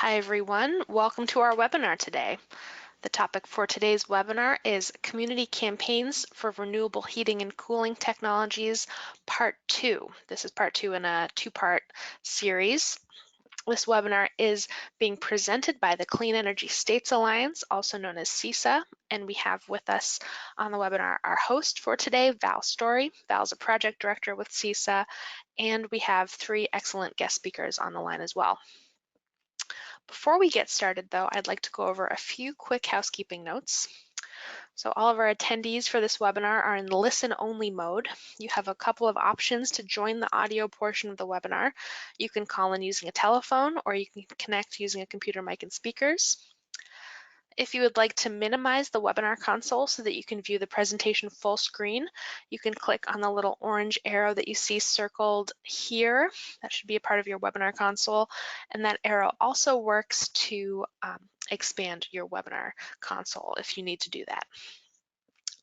Hi everyone, welcome to our webinar today. The topic for today's webinar is Community Campaigns for Renewable Heating and Cooling Technologies, Part 2. This is Part 2 in a two-part series. This webinar is being presented by the Clean Energy States Alliance, also known as CESA, and we have with us on the webinar our host for today, Val Stori. Val's a project director with CESA, and we have three excellent guest speakers on the line as well. Before we get started though, I'd like to go over a few quick housekeeping notes. So all of our attendees for this webinar are in listen-only mode. You have a couple of options to join the audio portion of the webinar. You can call in using a telephone, or you can connect using a computer mic and speakers. If you would like to minimize the webinar console so that you can view the presentation full screen, you can click on the little orange arrow that you see circled here. That should be a part of your webinar console. And that arrow also works to expand your webinar console if you need to do that.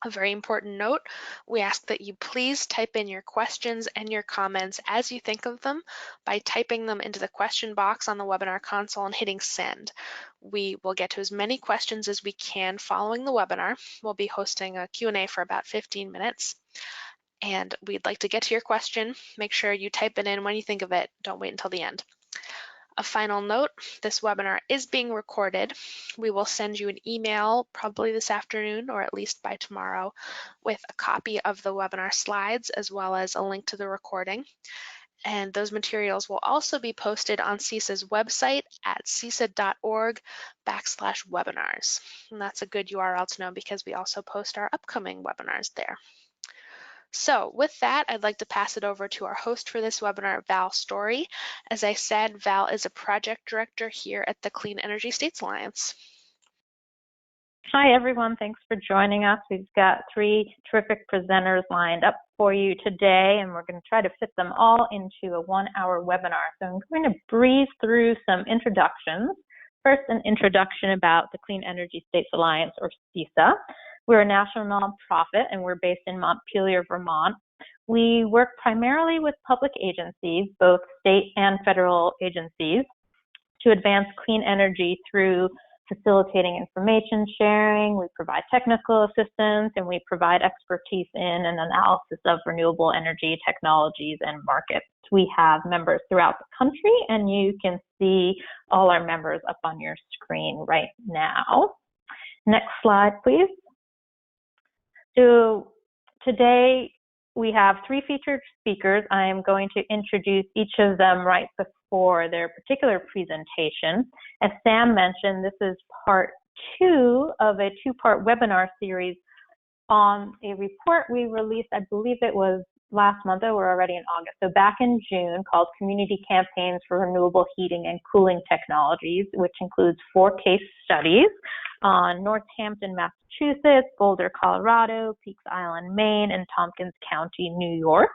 A very important note, we ask that you please type in your questions and your comments as you think of them by typing them into the question box on the webinar console and hitting send. We will get to as many questions as we can following the webinar. We'll be hosting a Q&A for about 15 minutes. And we'd like to get to your question. Make sure you type it in when you think of it. Don't wait until the end. A final note, this webinar is being recorded. We will send you an email probably this afternoon or at least by tomorrow with a copy of the webinar slides as well as a link to the recording. And those materials will also be posted on CESA's website at cesa.org/webinars. And that's a good URL to know because we also post our upcoming webinars there. So with that, I'd like to pass it over to our host for this webinar, Val Stori. As I said, Val is a project director here at the Clean Energy States Alliance. Hi, everyone. Thanks for joining us. We've got three terrific presenters lined up for you today, and we're going to try to fit them all into a one-hour webinar. So I'm going to breeze through some introductions. First, an introduction about the Clean Energy States Alliance, or CESA. We're a national nonprofit, and we're based in Montpelier, Vermont. We work primarily with public agencies, both state and federal agencies, to advance clean energy through facilitating information sharing. We provide technical assistance, and we provide expertise in an analysis of renewable energy technologies and markets. We have members throughout the country, and you can see all our members up on your screen right now. Next slide, please. So today we have three featured speakers. I am going to introduce each of them right before their particular presentation. As Sam mentioned, this is part 2 of a two-part webinar series on a report we released, I believe it was last month, or we're already in August, so back in June, called Community Campaigns for Renewable Heating and Cooling Technologies, which includes 4 case studies on Northampton, Massachusetts, Boulder, Colorado, Peaks Island, Maine, and Tompkins County, New York.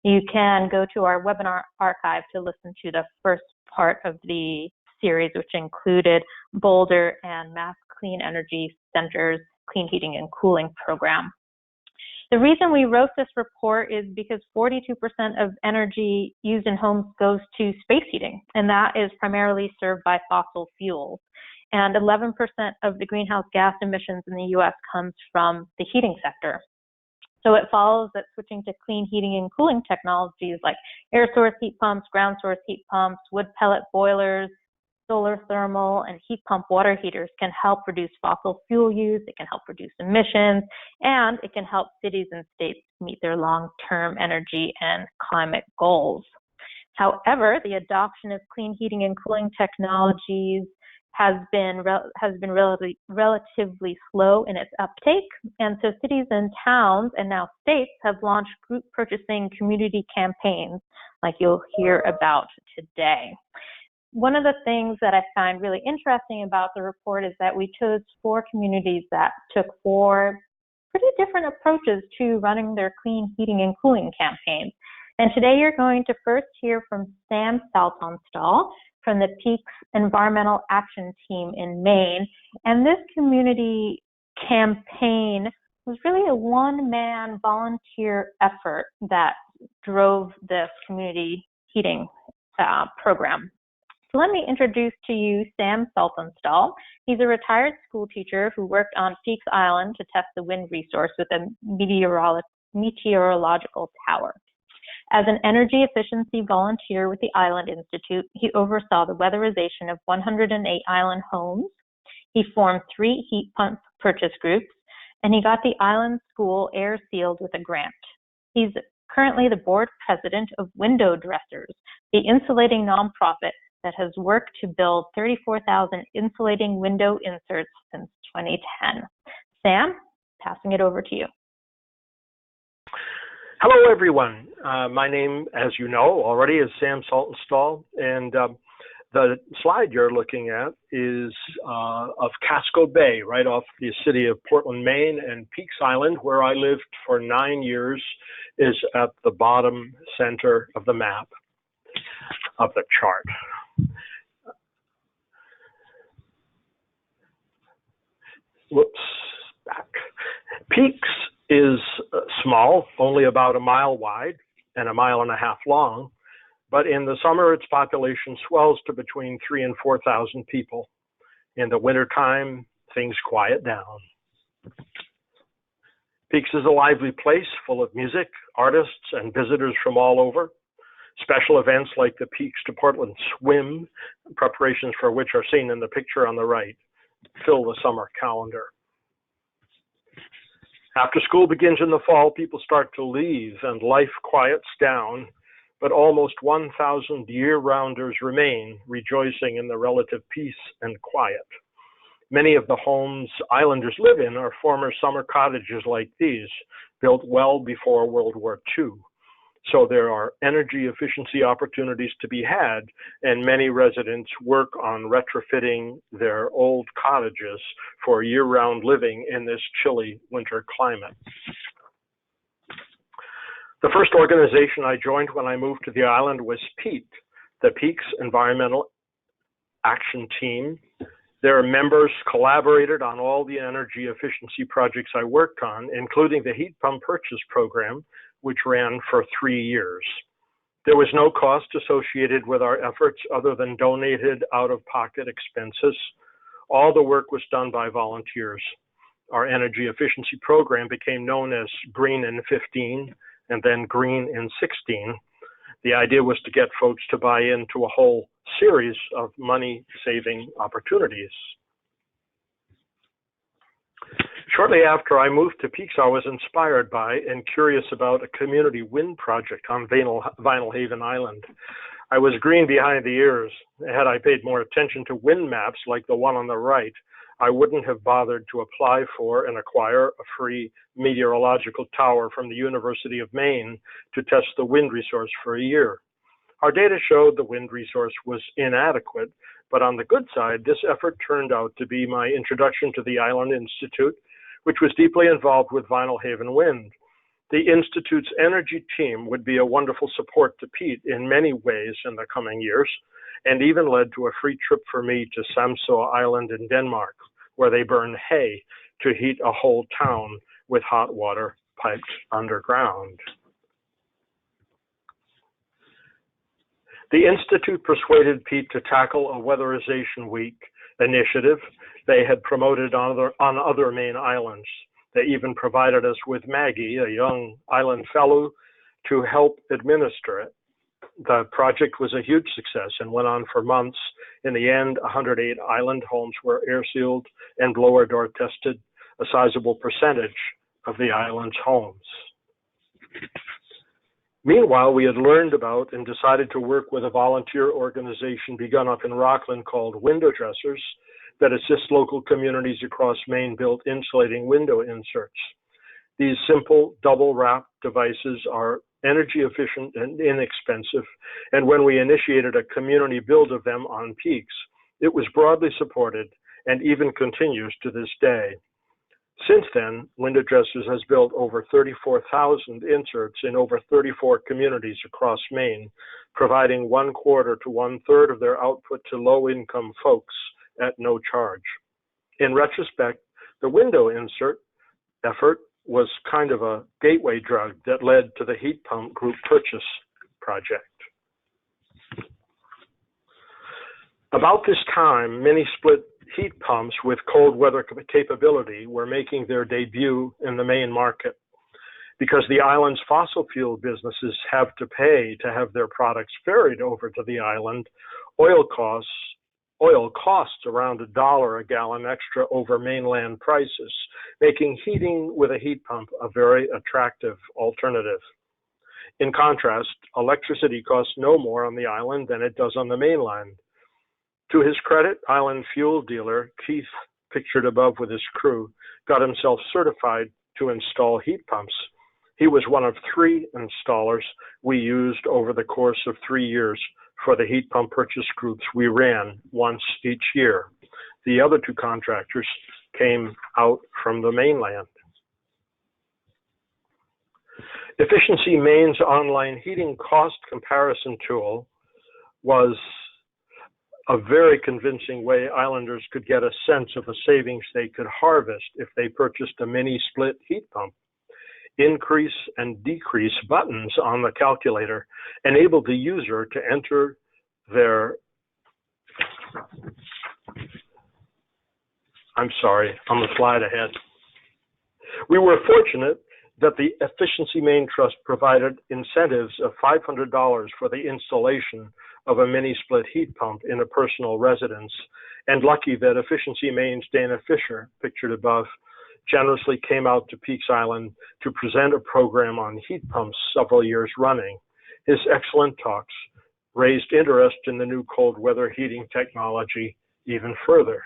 You can go to our webinar archive to listen to the first part of the series, which included Boulder and Mass Clean Energy Center's Clean Heating and Cooling program. The reason we wrote this report is because 42% of energy used in homes goes to space heating, and that is primarily served by fossil fuels. And 11% of the greenhouse gas emissions in the U.S. comes from the heating sector. So it follows that switching to clean heating and cooling technologies like air source heat pumps, ground source heat pumps, wood pellet boilers, solar thermal, and heat pump water heaters can help reduce fossil fuel use, it can help reduce emissions, and it can help cities and states meet their long-term energy and climate goals. However, the adoption of clean heating and cooling technologies has been relatively slow in its uptake, and so cities and towns and now states have launched group purchasing community campaigns like you'll hear about today. One of the things that I find really interesting about the report is that we chose 4 communities that took 4 pretty different approaches to running their clean heating and cooling campaigns. And today you're going to first hear from Sam Saltonstall from the PEAT Environmental Action Team in Maine. And this community campaign was really a one-man volunteer effort that drove this community heating program. So let me introduce to you Sam Saltonstall. He's a retired school teacher who worked on Peaks Island to test the wind resource with a meteorological tower. As an energy efficiency volunteer with the Island Institute, he oversaw the weatherization of 108 island homes. He formed 3 heat pump purchase groups, and he got the island school air sealed with a grant. He's currently the board president of Window Dressers, the insulating nonprofit that has worked to build 34,000 insulating window inserts since 2010. Sam, passing it over to you. Hello, everyone. My name, as you know already, is Sam Saltonstall, and the slide you're looking at is of Casco Bay, right off the city of Portland, Maine, and Peaks Island, where I lived for 9 years, is at the bottom center of the map of the chart. Whoops, back. Peaks is small, only about a mile wide and a mile and a half long, but in the summer its population swells to between 3,000 and 4,000 people. In the wintertime, things quiet down. Peaks is a lively place full of music, artists, and visitors from all over. Special events like the Peaks to Portland Swim, preparations for which are seen in the picture on the right, fill the summer calendar. After school begins in the fall, people start to leave and life quiets down, but almost 1,000 year-rounders remain, rejoicing in the relative peace and quiet. Many of the homes islanders live in are former summer cottages like these, built well before World War II. So there are energy efficiency opportunities to be had, and many residents work on retrofitting their old cottages for year-round living in this chilly winter climate. The first organization I joined when I moved to the island was PEAT, the Peaks Environmental Action Team. Their members collaborated on all the energy efficiency projects I worked on, including the heat pump purchase program, which ran for 3 years. There was no cost associated with our efforts other than donated out-of-pocket expenses. All the work was done by volunteers. Our energy efficiency program became known as Green in 15 and then Green in 16. The idea was to get folks to buy into a whole series of money-saving opportunities. Shortly after I moved to Peaks, I was inspired by and curious about a community wind project on Vinyl Haven Island. I was green behind the ears. Had I paid more attention to wind maps like the one on the right, I wouldn't have bothered to apply for and acquire a free meteorological tower from the University of Maine to test the wind resource for a year. Our data showed the wind resource was inadequate, but on the good side, this effort turned out to be my introduction to the Island Institute, which was deeply involved with Vinyl Haven Wind. The Institute's energy team would be a wonderful support to PEAT in many ways in the coming years, and even led to a free trip for me to Samsø Island in Denmark, where they burn hay to heat a whole town with hot water piped underground. The Institute persuaded PEAT to tackle a Weatherization Week initiative they had promoted on other Maine islands. They even provided us with Maggie, a young island fellow, to help administer it. The project was a huge success and went on for months. In the end, 108 island homes were air sealed and blower door tested, a sizable percentage of the island's homes. Meanwhile, we had learned about and decided to work with a volunteer organization begun up in Rockland called Window Dressers that assists local communities across Maine build insulating window inserts. These simple double wrap devices are energy efficient and inexpensive, and when we initiated a community build of them on Peaks, it was broadly supported and even continues to this day. Since then, Window Dressers has built over 34,000 inserts in over 34 communities across Maine, providing 1/4 to 1/3 of their output to low-income folks at no charge. In retrospect, the window insert effort was kind of a gateway drug that led to the heat pump group purchase project. About this time, many split heat pumps with cold weather capability were making their debut in the Maine market. Because the island's fossil fuel businesses have to pay to have their products ferried over to the island, oil costs around $1 a gallon extra over mainland prices, making heating with a heat pump a very attractive alternative. In contrast, electricity costs no more on the island than it does on the mainland. To his credit, island fuel dealer Keith, pictured above with his crew, got himself certified to install heat pumps. He was one of 3 installers we used over the course of 3 years for the heat pump purchase groups we ran once each year. The other 2 contractors came out from the mainland. Efficiency Maine's online heating cost comparison tool was a very convincing way islanders could get a sense of the savings they could harvest if they purchased a mini split heat pump. Increase and decrease buttons on the calculator enabled the user to enter their, I'm sorry, on the slide ahead. We were fortunate that the Efficiency Maine Trust provided incentives of $500 for the installation of a mini split heat pump in a personal residence, and lucky that Efficiency Maine's Dana Fisher, pictured above, generously came out to Peaks Island to present a program on heat pumps several years running. His excellent talks raised interest in the new cold weather heating technology even further.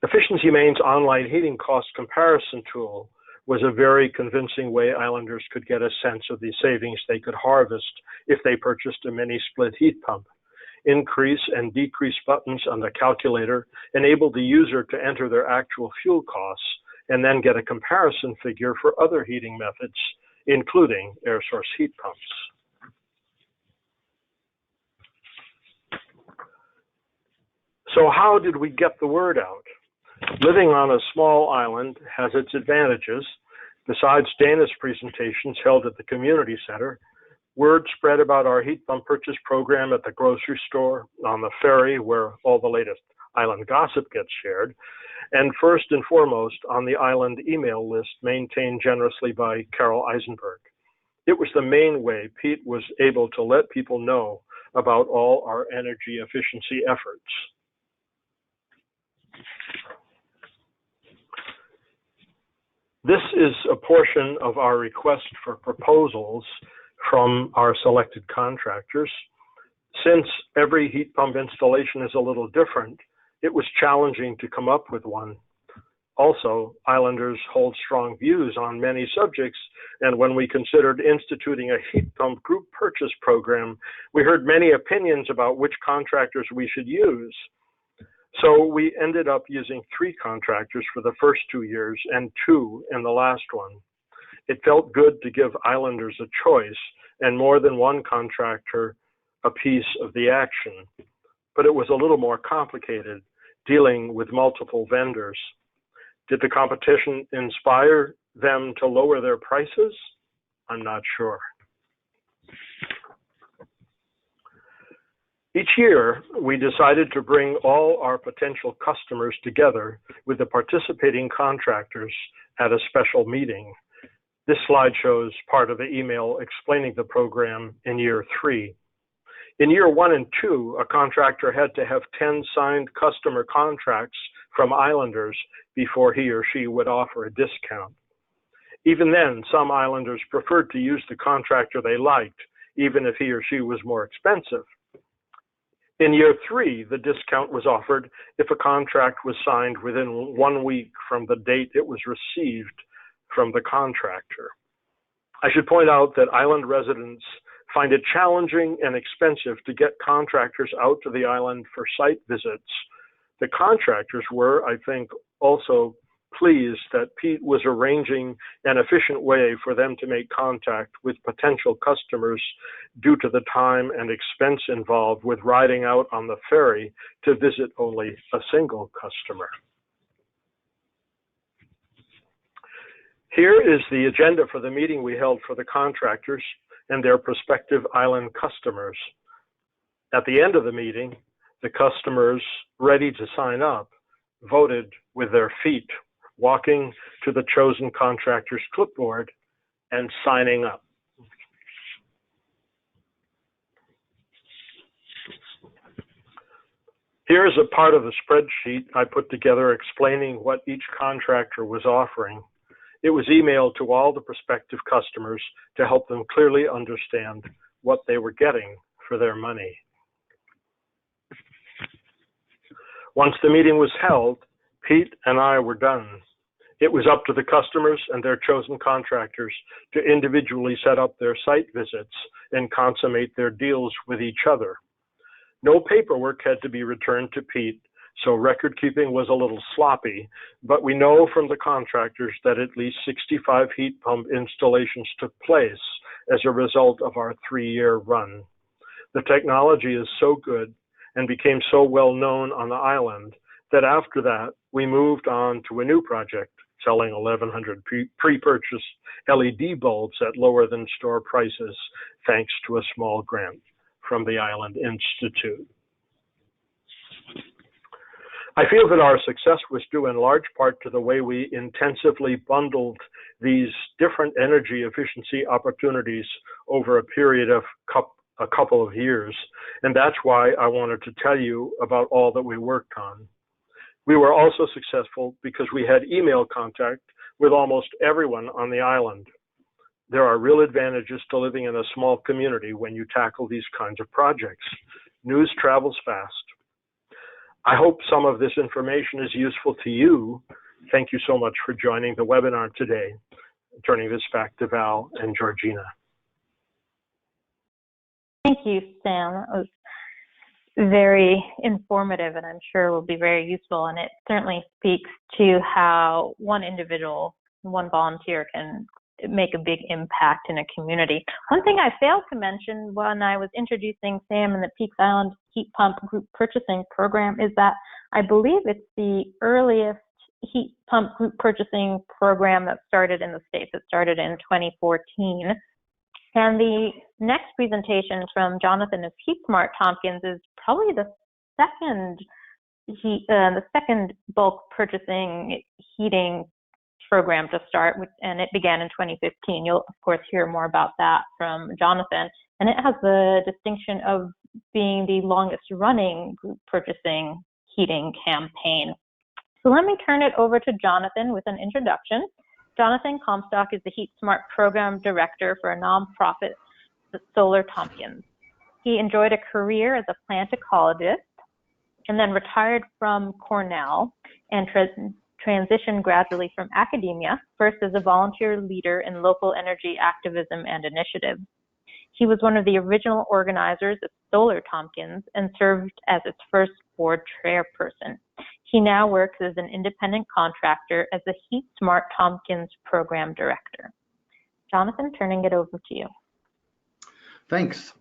Efficiency Maine's online heating cost comparison tool was a very convincing way islanders could get a sense of the savings they could harvest if they purchased a mini split heat pump. Increase and decrease buttons on the calculator enabled the user to enter their actual fuel costs and then get a comparison figure for other heating methods, including air source heat pumps. So how did we get the word out? Living on a small island has its advantages. Besides Dana's presentations held at the community center, word spread about our heat pump purchase program at the grocery store, on the ferry where all the latest island gossip gets shared, and first and foremost on the island email list maintained generously by Carol Eisenberg. It was the main way PEAT was able to let people know about all our energy efficiency efforts. This is a portion of our request for proposals from our selected contractors. Since every heat pump installation is a little different, it was challenging to come up with one. Also, islanders hold strong views on many subjects, and when we considered instituting a heat pump group purchase program, we heard many opinions about which contractors we should use. So we ended up using 3 contractors for the first 2 years and 2 in the last one. It felt good to give islanders a choice and more than one contractor a piece of the action. But it was a little more complicated, dealing with multiple vendors. Did the competition inspire them to lower their prices? I'm not sure. Each year, we decided to bring all our potential customers together with the participating contractors at a special meeting. This slide shows part of the email explaining the program in year 3. In year 1 and 2, a contractor had to have 10 signed customer contracts from islanders before he or she would offer a discount. Even then, some islanders preferred to use the contractor they liked, even if he or she was more expensive. In year 3, the discount was offered if a contract was signed within 1 week from the date it was received from the contractor. I should point out that island residents find it challenging and expensive to get contractors out to the island for site visits. The contractors were, I think, also pleased that PEAT was arranging an efficient way for them to make contact with potential customers due to the time and expense involved with riding out on the ferry to visit only a single customer. Here is the agenda for the meeting we held for the contractors and their prospective island customers. At the end of the meeting, the customers ready to sign up voted with their feet, walking to the chosen contractor's clipboard and signing up. Here is a part of the spreadsheet I put together explaining what each contractor was offering. It was emailed to all the prospective customers to help them clearly understand what they were getting for their money. Once the meeting was held, Pete and I were done. It was up to the customers and their chosen contractors to individually set up their site visits and consummate their deals with each other. No paperwork had to be returned to Pete, so record keeping was a little sloppy, but we know from the contractors that at least 65 heat pump installations took place as a result of our 3-year run. The technology is so good and became so well known on the island that after that, we moved on to a new project, selling 1,100 pre-purchased LED bulbs at lower than store prices, thanks to a small grant from the Island Institute. I feel that our success was due in large part to the way we intensively bundled these different energy efficiency opportunities over a period of a couple of years, and that's why I wanted to tell you about all that we worked on. We were also successful because we had email contact with almost everyone on the island. There are real advantages to living in a small community when you tackle these kinds of projects. News travels fast. I hope some of this information is useful to you. Thank you so much for joining the webinar today. Turning this back to Val and Georgena. Thank you, Sam. That was very informative, and I'm sure will be very useful. And it certainly speaks to how one individual, one volunteer can make a big impact in a community. One thing I failed to mention when I was introducing Sam and the Peaks Island Heat Pump Group Purchasing Program is that I believe it's the earliest heat pump group purchasing program that started in the States. It started in 2014. And the next presentation from Jonathan of HeatSmart Tompkins is probably the second bulk purchasing heating program to start, and it began in 2015. You'll of course hear more about that from Jonathan, and it has the distinction of being the longest running group purchasing heating campaign. So let me turn it over to Jonathan with an introduction. Jonathan Comstock is the HeatSmart Program Director for a nonprofit, Solar Tompkins. He enjoyed a career as a plant ecologist and then retired from Cornell and transitioned gradually from academia, first as a volunteer leader in local energy activism and initiatives. He was one of the original organizers of Solar Tompkins and served as its first board chairperson. He now works as an independent contractor as the HeatSmart Tompkins Program Director. Jonathan, turning it over to you. Thanks.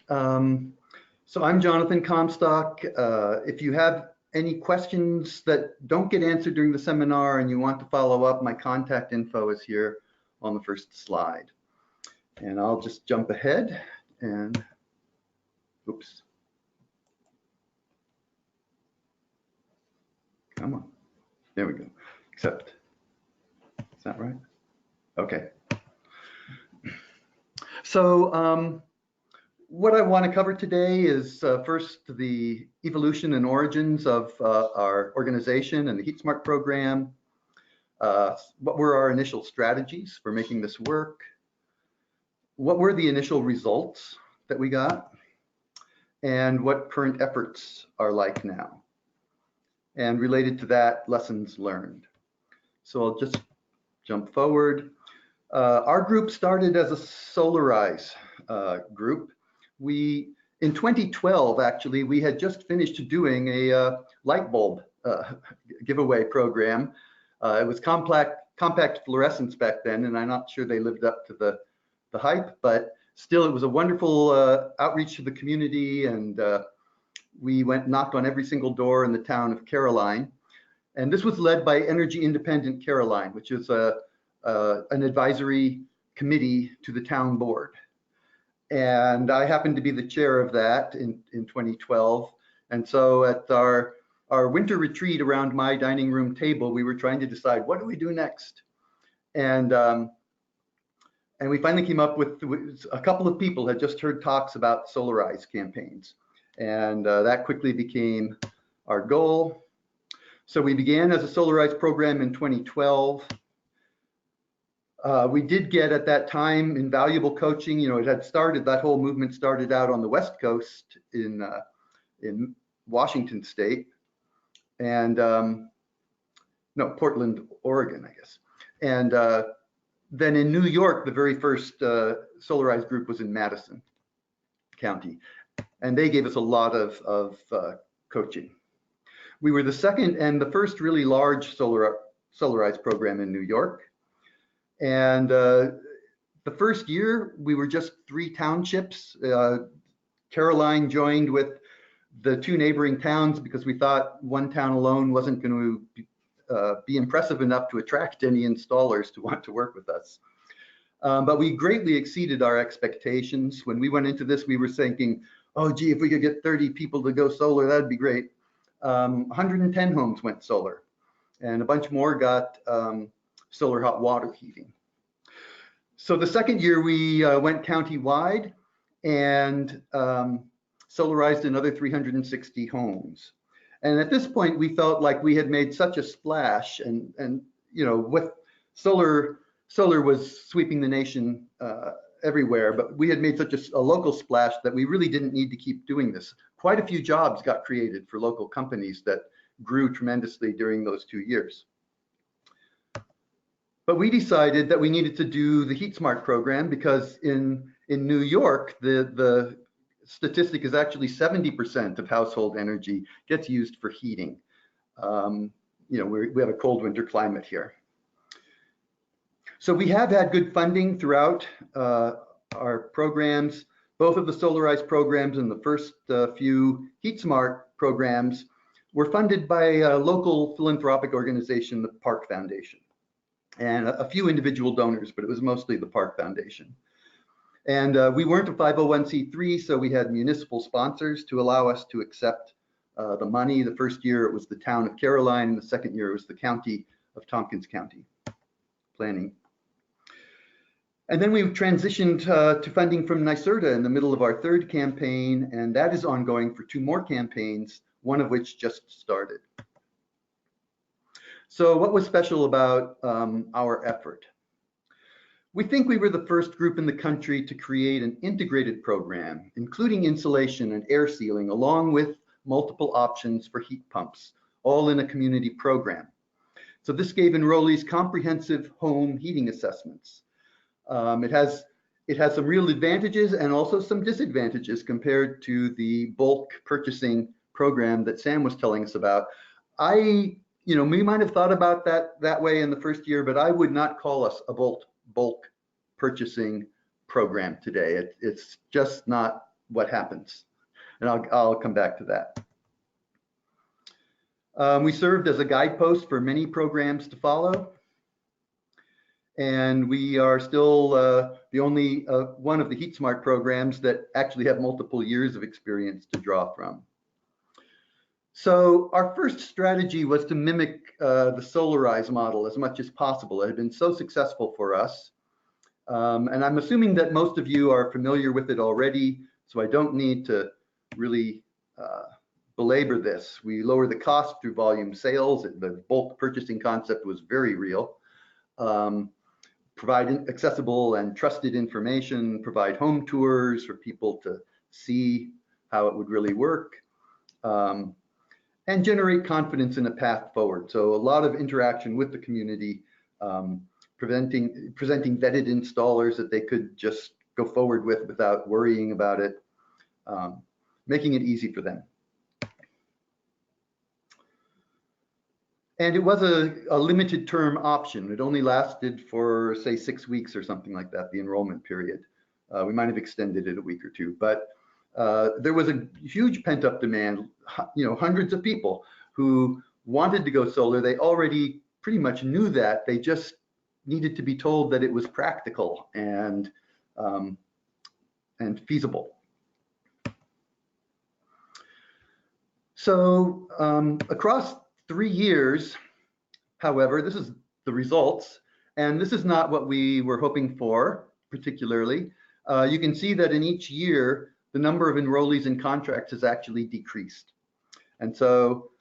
So I'm Jonathan Comstock. If you have any questions that don't get answered during the seminar and you want to follow up, my contact info is here on the first slide. And I'll just jump ahead and, oops. Come on, there we go. Accept. Is that right? Okay. So what I want to cover today is first the evolution and origins of our organization and the HeatSmart program. What were our initial strategies for making this work? What were the initial results that we got? And what current efforts are like now? And related to that, lessons learned. So I'll just jump forward. Our group started as a Solarize group. In 2012, actually, we had just finished doing a light bulb giveaway program. It was compact fluorescence back then, and I'm not sure they lived up to the hype, but still it was a wonderful outreach to the community, and we knocked on every single door in the town of Caroline. And this was led by Energy Independent Caroline, which is an advisory committee to the town board. And I happened to be the chair of that in 2012. And so at our winter retreat around my dining room table, we were trying to decide, what do we do next? And we finally came up with a couple of people had just heard talks about Solarize campaigns. And that quickly became our goal. So we began as a Solarize program in 2012. We did get at that time invaluable coaching. It had started, that whole movement started out on the West Coast in Washington State and no, Portland, Oregon, I guess. And then in New York, the very first Solarize group was in Madison County, and they gave us a lot of coaching. We were the second and the first really large Solarize program in New York. And the first year, we were just 3 townships. Caroline joined with the 2 neighboring towns because we thought one town alone wasn't going to be impressive enough to attract any installers to want to work with us. But we greatly exceeded our expectations. When we went into this, we were thinking, oh, gee, if we could get 30 people to go solar, that'd be great. 110 homes went solar, and a bunch more got solar hot water heating. So the second year we went county-wide and solarized another 360 homes. And at this point we felt like we had made such a splash, and with solar was sweeping the nation everywhere, but we had made such a local splash that we really didn't need to keep doing this. Quite a few jobs got created for local companies that grew tremendously during those 2 years. But we decided that we needed to do the HeatSmart program because in New York, the statistic is actually 70% of household energy gets used for heating. We have a cold winter climate here. So we have had good funding throughout our programs. Both of the Solarize programs and the first few HeatSmart programs were funded by a local philanthropic organization, the Park Foundation, and a few individual donors, but it was mostly the Park Foundation. And we weren't a 501c3, so we had municipal sponsors to allow us to accept the money. The first year it was the town of Caroline, and the second year it was the county of Tompkins County planning. And then we transitioned to funding from NYSERDA in the middle of our third campaign, and that is ongoing for 2 more campaigns, one of which just started. So what was special about our effort? We think we were the first group in the country to create an integrated program, including insulation and air sealing, along with multiple options for heat pumps, all in a community program. So this gave enrollees comprehensive home heating assessments. It has some real advantages and also some disadvantages compared to the bulk purchasing program that Sam was telling us about. We might have thought about that way in the first year, but I would not call us a bulk purchasing program today. It's just not what happens. And I'll come back to that. We served as a guidepost for many programs to follow. And we are still the only one of the HeatSmart programs that actually have multiple years of experience to draw from. So our first strategy was to mimic the Solarize model as much as possible. It had been so successful for us. And I'm assuming that most of you are familiar with it already, so I don't need to really belabor this. We lower the cost through volume sales. The bulk purchasing concept was very real. Provide accessible and trusted information, provide home tours for people to see how it would really work, and generate confidence in a path forward. So a lot of interaction with the community, presenting vetted installers that they could just go forward with without worrying about it, making it easy for them. And it was a limited term option. It only lasted for, say, 6 weeks or something like that, the enrollment period. We might have extended it a week or 2, but there was a huge pent-up demand, hundreds of people who wanted to go solar. They already pretty much knew that. They just needed to be told that it was practical and and feasible. So across 3 years, however, this is the results, and this is not what we were hoping for particularly. You can see that in each year, the number of enrollees in contracts has actually decreased. And so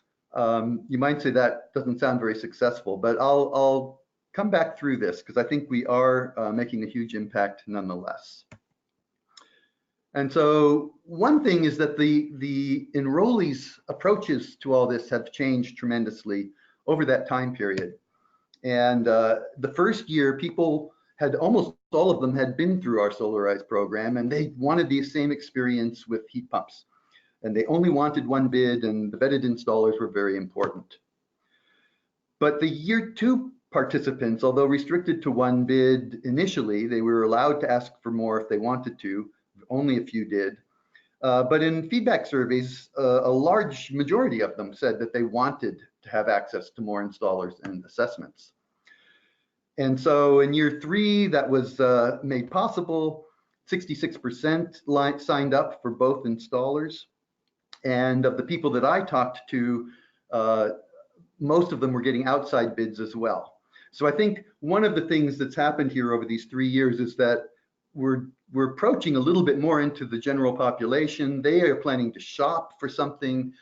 you might say that doesn't sound very successful, but I'll come back through this because I think we are making a huge impact nonetheless. And so one thing is that the enrollees' approaches to all this have changed tremendously over that time period. And the first year, people had almost all of them had been through our Solarize program, and they wanted the same experience with heat pumps. And they only wanted one bid, and the vetted installers were very important. But the year 2 participants, although restricted to one bid initially, they were allowed to ask for more if they wanted to. Only a few did. But in feedback surveys, a large majority of them said that they wanted to have access to more installers and assessments. And so in year 3, that was made possible. 66% signed up for both installers. And of the people that I talked to, most of them were getting outside bids as well. So I think one of the things that's happened here over these 3 years is that we're approaching a little bit more into the general population. They are planning to shop for something.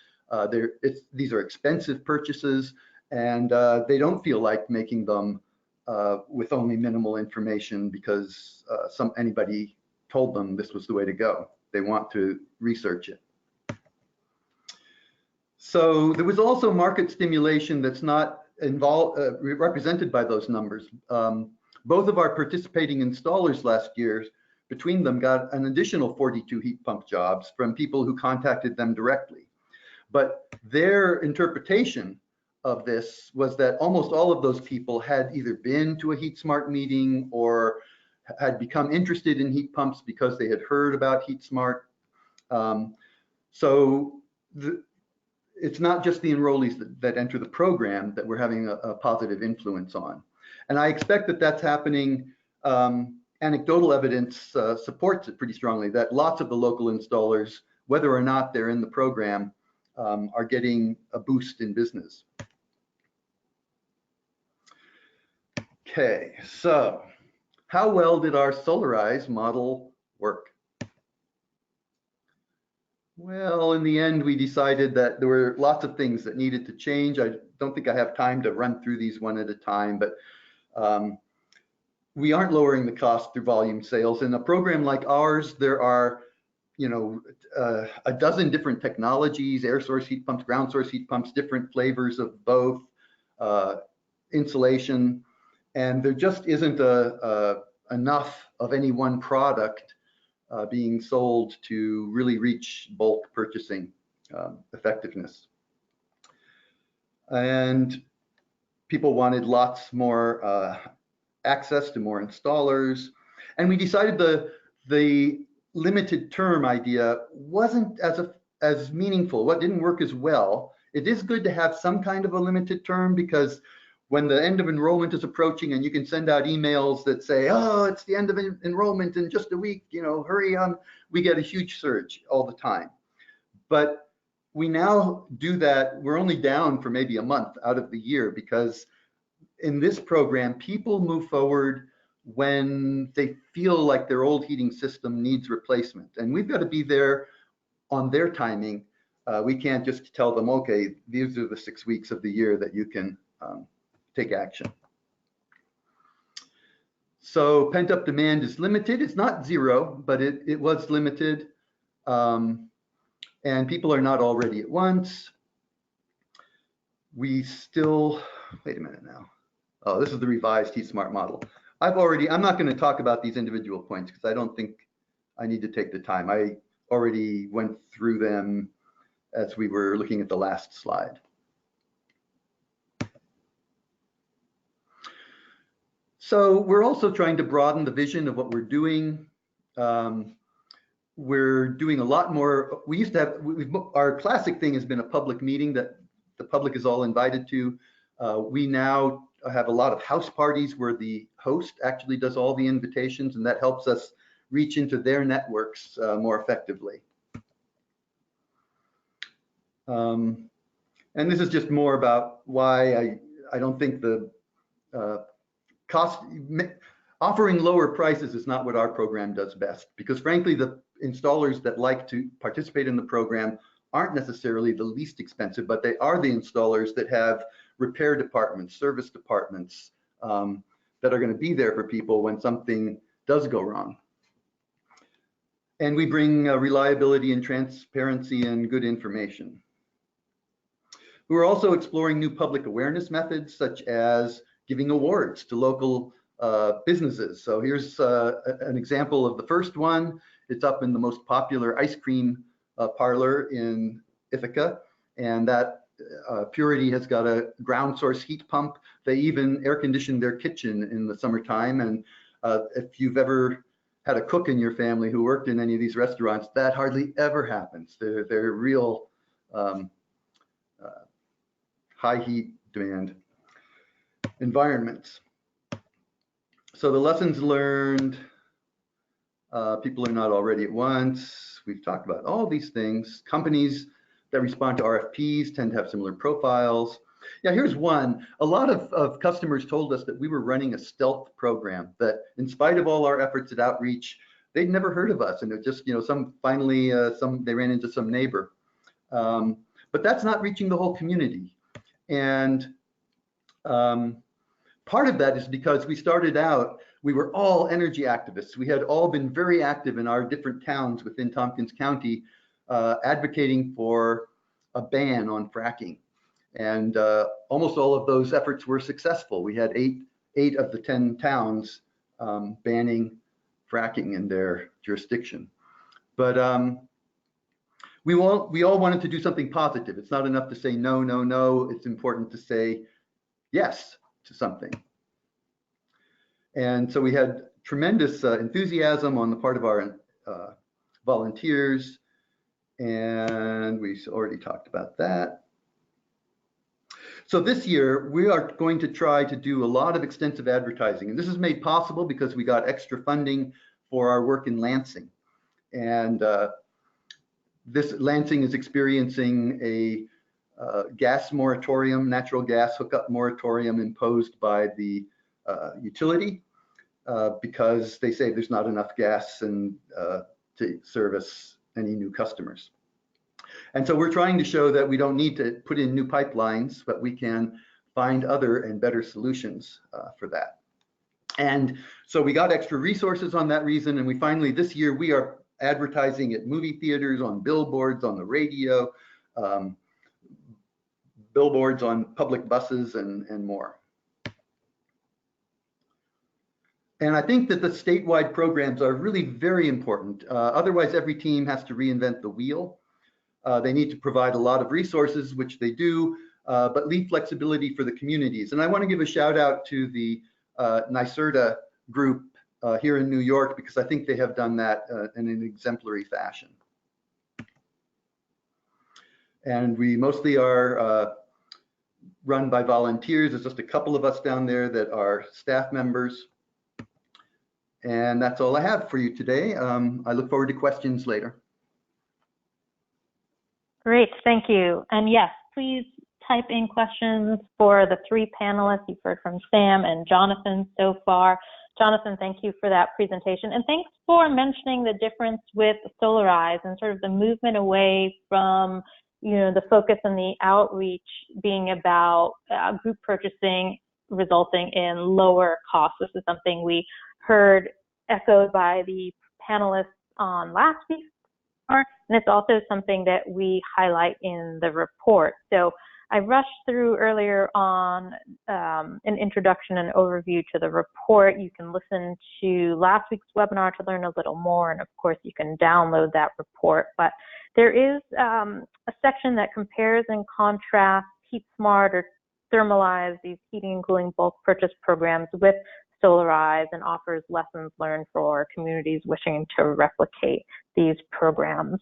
These are expensive purchases, and they don't feel like making them with only minimal information because anybody told them this was the way to go. They want to research it. So there was also market stimulation that's not represented by those numbers. Both of our participating installers last year, between them, got an additional 42 heat pump jobs from people who contacted them directly. But their interpretation of this was that almost all of those people had either been to a HeatSmart meeting or had become interested in heat pumps because they had heard about HeatSmart. It's not just the enrollees that enter the program that we're having a positive influence on. And I expect that that's happening. Anecdotal evidence supports it pretty strongly, that lots of the local installers, whether or not they're in the program, are getting a boost in business. Okay, so how well did our Solarize model work? Well, in the end, we decided that there were lots of things that needed to change. I don't think I have time to run through these one at a time, but we aren't lowering the cost through volume sales. In a program like ours, there are, a dozen different technologies: air source heat pumps, ground source heat pumps, different flavors of both, insulation, and there just isn't enough of any one product being sold to really reach bulk purchasing effectiveness. And people wanted lots more access to more installers. And we decided the limited term idea wasn't as meaningful. What didn't work as well. It is good to have some kind of a limited term, because when the end of enrollment is approaching and you can send out emails that say, oh, it's the end of enrollment in just a week, hurry on, we get a huge surge all the time. But we now do that, we're only down for maybe a month out of the year, because in this program, people move forward when they feel like their old heating system needs replacement. And we've got to be there on their timing. We can't just tell them, okay, these are the 6 weeks of the year that you can take action. So pent-up demand is limited. It's not zero, but it was limited. And people are not all ready at once. We still, wait a minute now. Oh, this is the revised HeatSmart model. I'm not going to talk about these individual points because I don't think I need to take the time. I already went through them as we were looking at the last slide. So we're also trying to broaden the vision of what we're doing. We're doing a lot more. We used to have, our classic thing has been a public meeting that the public is all invited to. We now have a lot of house parties where the host actually does all the invitations, and that helps us reach into their networks more effectively. And this is just more about why I don't think the offering lower prices is not what our program does best, because frankly, the installers that like to participate in the program aren't necessarily the least expensive, but they are the installers that have repair departments, service departments that are going to be there for people when something does go wrong. And we bring reliability and transparency and good information. We're also exploring new public awareness methods, such as giving awards to local businesses. So here's an example of the first one. It's up in the most popular ice cream parlor in Ithaca, and that Purity has got a ground source heat pump. They even air condition their kitchen in the summertime. And if you've ever had a cook in your family who worked in any of these restaurants, that hardly ever happens. They're real high heat demand environments. So the lessons learned, people are not all ready at once. We've talked about all these things. Companies that respond to RFPs tend to have similar profiles. Yeah, here's one. A lot of customers told us that we were running a stealth program, that in spite of all our efforts at outreach, they'd never heard of us. And it just, they ran into some neighbor. But that's not reaching the whole community. And part of that is because we started out, we were all energy activists. We had all been very active in our different towns within Tompkins County, advocating for a ban on fracking. And almost all of those efforts were successful. We had eight of the 10 towns banning fracking in their jurisdiction. But we all wanted to do something positive. It's not enough to say no, no, no. It's important to say yes to something. And so we had tremendous enthusiasm on the part of our volunteers, and we already talked about that. So this year, we are going to try to do a lot of extensive advertising, and this is made possible because we got extra funding for our work in Lansing. And this Lansing is experiencing a gas moratorium, natural gas hookup moratorium imposed by the utility because they say there's not enough gas and to service any new customers. And so we're trying to show that we don't need to put in new pipelines, but we can find other and better solutions for that. And so we got extra resources on that reason. And we finally, this year, we are advertising at movie theaters, on billboards, on the radio, billboards on public buses, and more. And I think that the statewide programs are really very important. Otherwise, every team has to reinvent the wheel. They need to provide a lot of resources, which they do, but leave flexibility for the communities. And I want to give a shout out to the NYSERDA group here in New York, because I think they have done that in an exemplary fashion. And we mostly are run by volunteers. There's just a couple of us down there that are staff members. And that's all I have for you today. I look forward to questions later. Great, thank you. And yes, please type in questions for the three panelists. You've heard from Sam and Jonathan so far. Jonathan, thank you for that presentation. And thanks for mentioning the difference with Solarize and sort of the movement away from, the focus and the outreach being about group purchasing resulting in lower costs. This is something we heard echoed by the panelists on last week's webinar, and it's also something that we highlight in the report. So I rushed through earlier on an introduction and overview to the report. You can listen to last week's webinar to learn a little more, and of course you can download that report. But there is a section that compares and contrasts HeatSmart or Thermalize, these heating and cooling bulk purchase programs, with Solarize, and offers lessons learned for communities wishing to replicate these programs.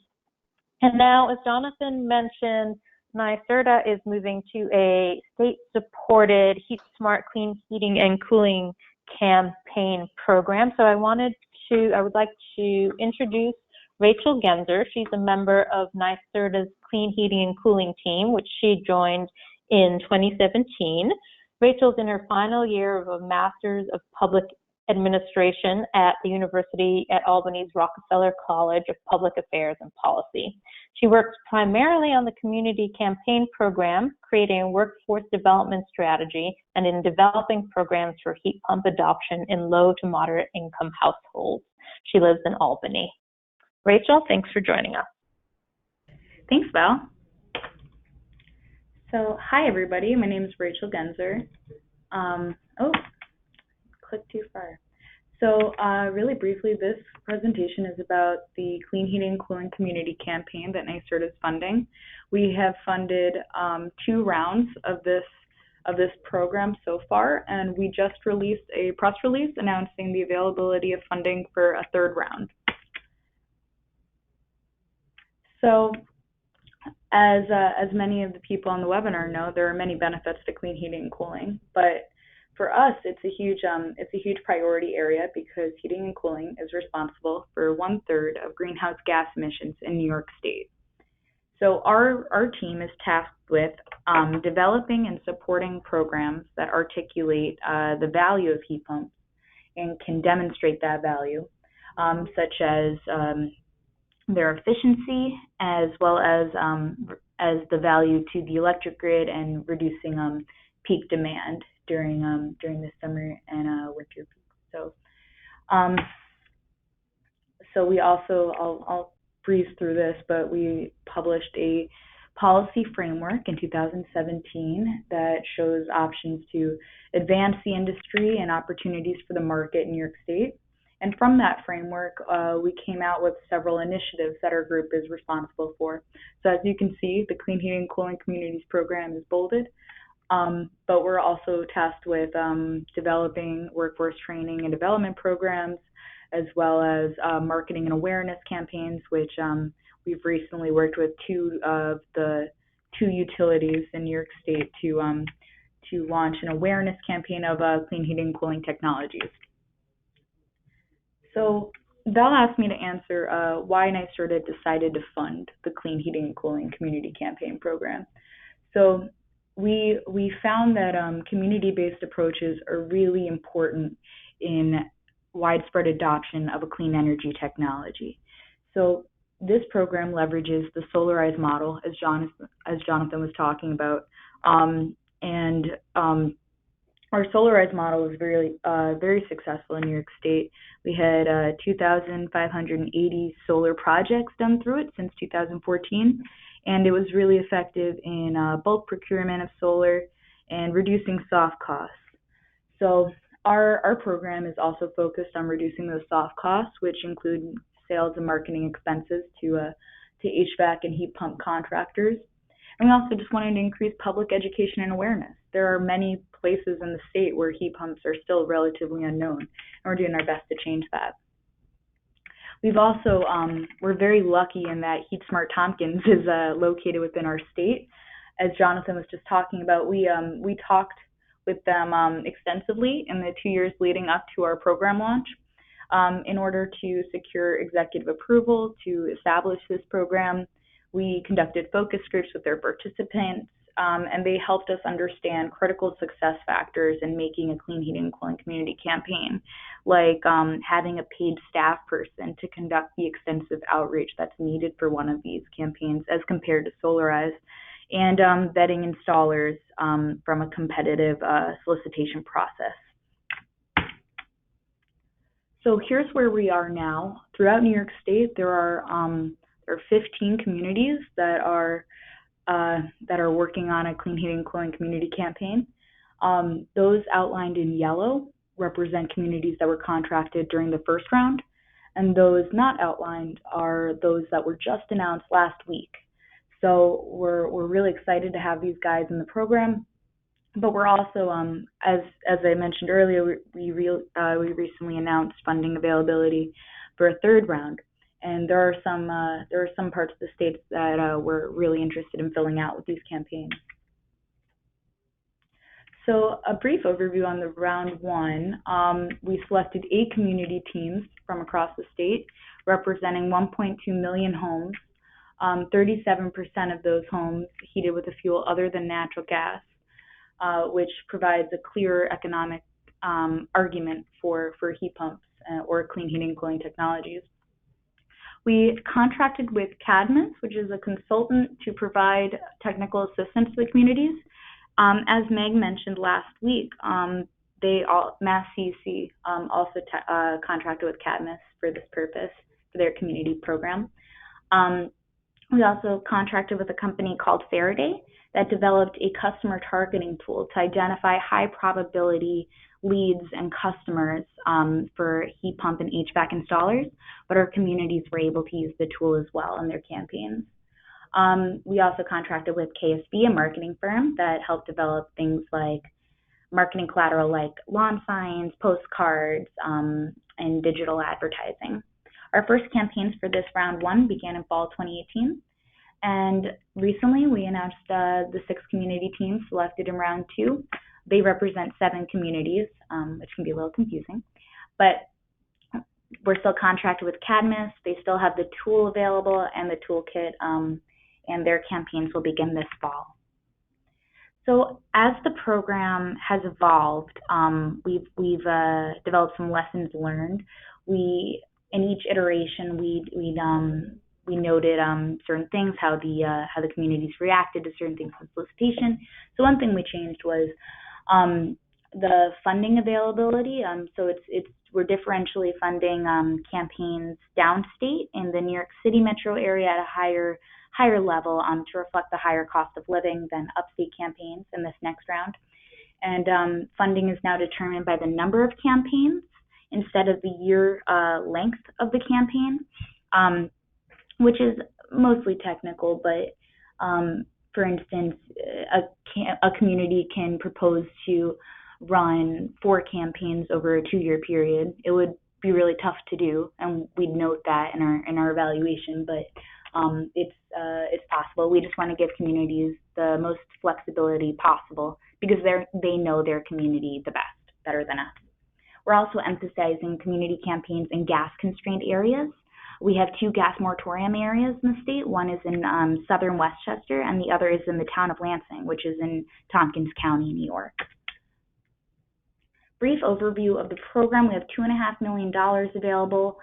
And now, as Jonathan mentioned, NYSERDA is moving to a state-supported HeatSmart clean heating and cooling campaign program. So I wanted I would like to introduce Rachel Genzer. She's a member of NYSERDA's Clean Heating and Cooling team, which she joined in 2017. Rachel's in her final year of a Master's of Public Administration at the University at Albany's Rockefeller College of Public Affairs and Policy. She works primarily on the community campaign program, creating a workforce development strategy, and in developing programs for heat pump adoption in low to moderate income households. She lives in Albany. Rachel, thanks for joining us. Thanks, Val. So, hi everybody, my name is Rachel Genzer. Click too far. So really briefly, this presentation is about the Clean Heating and Cooling Community Campaign that NYSERDA is funding. We have funded 2 rounds of this program so far, and we just released a press release announcing the availability of funding for a 3rd round. So as many of the people on the webinar know, there are many benefits to clean heating and cooling, but for us, it's a huge priority area because heating and cooling is responsible for 1/3 of greenhouse gas emissions in New York State. So our team is tasked with developing and supporting programs that articulate the value of heat pumps and can demonstrate that value, such as their efficiency as well as the value to the electric grid and reducing peak demand during the summer and winter peaks. So we also, I'll breeze through this, but we published a policy framework in 2017 that shows options to advance the industry and opportunities for the market in New York State. And from that framework, we came out with several initiatives that our group is responsible for. So as you can see, the Clean Heating and Cooling Communities program is bolded. But we're also tasked with developing workforce training and development programs, as well as marketing and awareness campaigns, which we've recently worked with 2 of the 2 utilities in New York State to launch an awareness campaign of clean heating and cooling technologies. So Val asked me to answer why NYSERDA decided to fund the Clean Heating and Cooling Community Campaign program. So we found that community-based approaches are really important in widespread adoption of a clean energy technology. So this program leverages the Solarize model, as Jonathan was talking about, our Solarize model was very successful in New York State. We had 2,580 solar projects done through it since 2014. And it was really effective in bulk procurement of solar and reducing soft costs. So our program is also focused on reducing those soft costs, which include sales and marketing expenses to HVAC and heat pump contractors. And we also just wanted to increase public education and awareness. There are many places in the state where heat pumps are still relatively unknown, and we're doing our best to change that. We've also, we're very lucky in that HeatSmart Tompkins is located within our state. As Jonathan was just talking about, we talked with them extensively in the 2 years leading up to our program launch in order to secure executive approval to establish this program. We conducted focus groups with their participants, and they helped us understand critical success factors in making a clean heating and cooling community campaign, like having a paid staff person to conduct the extensive outreach that's needed for one of these campaigns as compared to Solarize, and vetting installers from a competitive solicitation process. So here's where we are now. Throughout New York State, there are 15 communities that are working on a clean heating and cooling community campaign. Those outlined in yellow represent communities that were contracted during the first round, and those not outlined are those that were just announced last week. So we're really excited to have these guys in the program, but we're also, as I mentioned earlier, we recently announced funding availability for a third round. And there are some parts of the states that we're really interested in filling out with these campaigns. So a brief overview on the round one. We selected 8 community teams from across the state, representing 1.2 million homes. 37% of those homes heated with a fuel other than natural gas, which provides a clear economic argument for heat pumps or clean heating and cooling technologies. We contracted with CADMAS, which is a consultant to provide technical assistance to the communities. As Meg mentioned last week, Mass CEC also contracted with CADMAS for this purpose, for their community program. We also contracted with a company called Faraday that developed a customer targeting tool to identify high probability leads and customers for heat pump and HVAC installers, but our communities were able to use the tool as well in their campaigns. We also contracted with KSB, a marketing firm that helped develop things like marketing collateral like lawn signs, postcards, and digital advertising. Our first campaigns for this round one began in fall 2018, and recently we announced the 6 community teams selected in round 2. They represent 7 communities, which can be a little confusing, but we're still contracted with CADMAS. They still have the tool available and the toolkit, and their campaigns will begin this fall. So as the program has evolved, we've developed some lessons learned. In each iteration, we noted certain things, how the communities reacted to certain things in solicitation. So one thing we changed was the funding availability. So we're differentially funding campaigns downstate in the New York City metro area at a higher level to reflect the higher cost of living than upstate campaigns in this next round. And funding is now determined by the number of campaigns instead of the year length of the campaign, which is mostly technical, but for instance, a community can propose to run 4 campaigns over a 2-year period. It would be really tough to do, and we'd note that in our evaluation, but it's possible. We just want to give communities the most flexibility possible because they know their community the best, better than us. We're also emphasizing community campaigns in gas-constrained areas. We have 2 gas moratorium areas in the state. One is in southern Westchester, and the other is in the town of Lansing, which is in Tompkins County, New York. Brief overview of the program. We have $2.5 million available.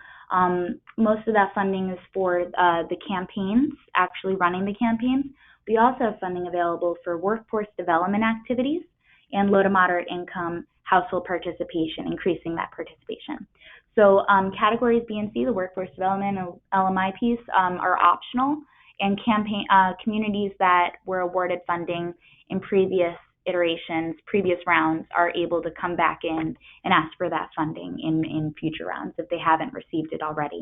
Most of that funding is for the campaigns, actually running the campaigns. We also have funding available for workforce development activities and low to moderate income household participation, increasing that participation. So categories B and C, the workforce development and LMI piece, are optional, and communities that were awarded funding in previous iterations, previous rounds, are able to come back in and ask for that funding in future rounds if they haven't received it already.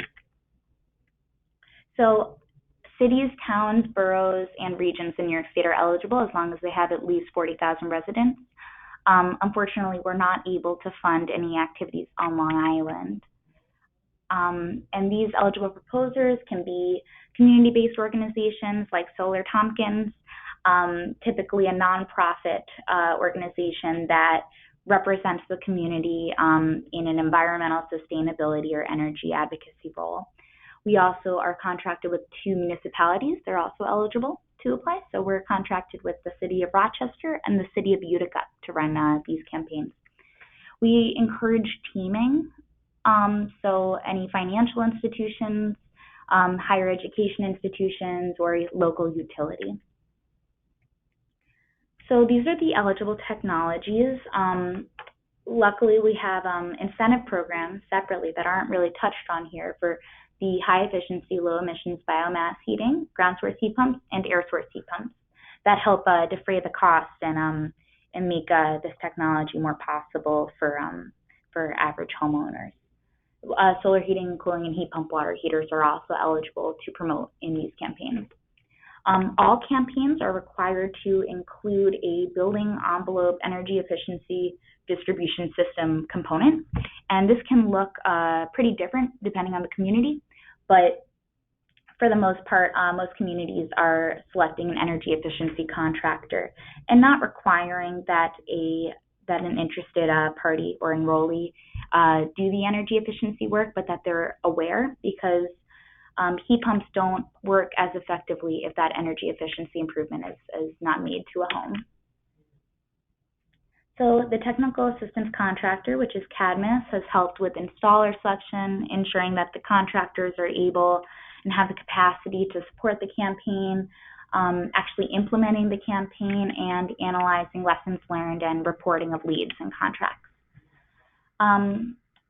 So cities, towns, boroughs, and regions in New York State are eligible as long as they have at least 40,000 residents. Unfortunately, we're not able to fund any activities on Long Island. And these eligible proposers can be community-based organizations like Solar Tompkins, typically a nonprofit organization that represents the community in an environmental sustainability or energy advocacy role. We also are contracted with 2 municipalities. They're also eligible to apply. So we're contracted with the city of Rochester and the city of Utica to run these campaigns. We encourage teaming. So any financial institutions, higher education institutions, or a local utility. So these are the eligible technologies. Luckily, we have incentive programs separately that aren't really touched on here for the high efficiency, low emissions biomass heating, ground source heat pumps, and air source heat pumps that help defray the cost and make this technology more possible for average homeowners. Solar heating, cooling, and heat pump water heaters are also eligible to promote in these campaigns. All campaigns are required to include a building envelope energy efficiency distribution system component, and this can look pretty different depending on the community, but for the most part, most communities are selecting an energy efficiency contractor and not requiring that an interested party or enrollee do the energy efficiency work, but that they're aware, because heat pumps don't work as effectively if that energy efficiency improvement is not made to a home. So the technical assistance contractor, which is CADMAS, has helped with installer selection, ensuring that the contractors are able and have the capacity to support the campaign, actually implementing the campaign, and analyzing lessons learned and reporting of leads and contracts.